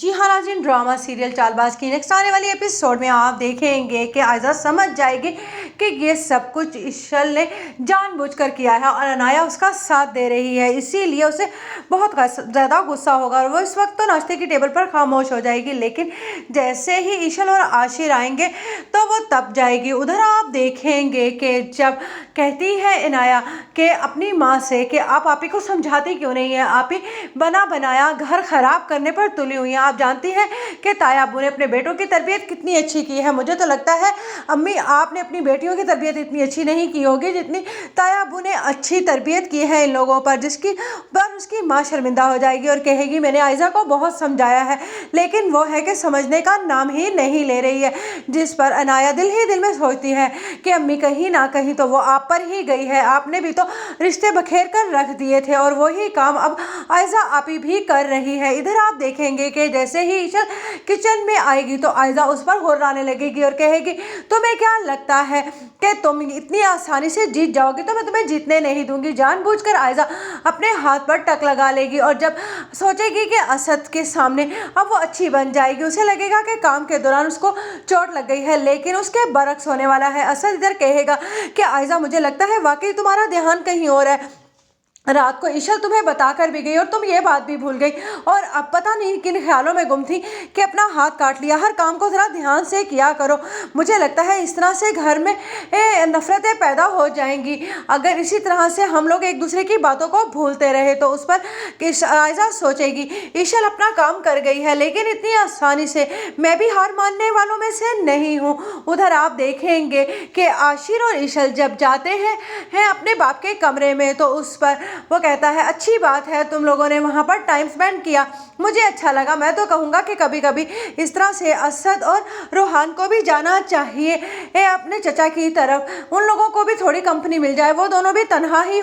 जी हाँ नाज़रीन, drama serial Chaalbaaz की नेक्स्ट आने वाली एपिसोड में आप देखेंगे कि आयज़ा समझ जाएगी कि ये सब कुछ इशल ने जानबूझकर किया है और अनाया उसका साथ दे रही है, इसीलिए उसे बहुत ज़्यादा गुस्सा होगा और वो इस वक्त तो नाश्ते की टेबल पर खामोश हो जाएगी। लेकिन जैसे ही इशल और आशिर आएंगे तो वो तब जाएगी। उधर आप देखेंगे कि जब कहती है इनाया कि अपनी माँ से कि आप ही को समझाती क्यों नहीं है, आप ही बना बनाया घर ख़राब करने पर तुली हुई हैं। आप जानती हैं कि ताया अब्बू ने अपने बेटों की तरबियत कितनी अच्छी की है। मुझे तो लगता है अम्मी आपने अपनी बेटियों की तरबियत इतनी अच्छी नहीं की होगी जितनी ताया अब्बू ने अच्छी तरबियत की है इन लोगों पर, जिसकी पर उसकी माँ शर्मिंदा हो जाएगी और कहेगी मैंने आयज़ा को बहुत समझाया है लेकिन वो है कि समझने का नाम ही नहीं ले रही है। जिस पर अनाया दिल ही दिल में सोचती है कि अम्मी कहीं ना कहीं तो वो आप पर ही गई है, आपने भी तो रिश्ते बखेर कर रख दिए थे और वही काम अब आयज़ा आप ही भी कर रही है। इधर आप देखेंगे कि जैसे ही इशल किचन में आएगी तो आयज़ा उस पर हुर्राने लगेगी और कहेगी तुम्हें क्या लगता है कि तुम इतनी आसानी से जीत जाओगी, तो मैं तुम्हें जीतने नहीं दूंगी। जानबूझकर आयज़ा अपने हाथ पर टक लगा लेगी और जब सोचेगी कि असद के सामने अब वो अच्छी बन जाएगी, उसे लगेगा कि काम के दौरान उसको चोट लग गई है, लेकिन उसके बरक्स होने वाला है। असद इधर कहेगा कि आयज़ा मुझे लगता है वाकई तुम्हारा ध्यान कहीं और है, रात को इशल तुम्हें बताकर भी गई और तुम ये बात भी भूल गई और अब पता नहीं किन ख्यालों में गुम थी कि अपना हाथ काट लिया। हर काम को ज़रा ध्यान से किया करो, मुझे लगता है इस तरह से घर में नफ़रतें पैदा हो जाएंगी। अगर इसी तरह से हम लोग एक दूसरे की बातों को भूलते रहे तो उस पर आयज़ा सोचेगी इशल अपना काम कर गई है लेकिन इतनी आसानी से मैं भी हार मानने वालों में से नहीं हूँ। उधर आप देखेंगे कि आशिर और इशल जब जाते हैं अपने बाप के कमरे में तो उस पर वो कहता है अच्छी बात है तुम लोगों ने वहाँ पर टाइम स्पेंड किया, मुझे अच्छा लगा। मैं तो कहूँगा कि कभी कभी इस तरह से असद और रोहान को भी जाना चाहिए अपने चचा की तरफ, उन लोगों को भी थोड़ी कंपनी मिल जाए, वो दोनों भी तन्हा ही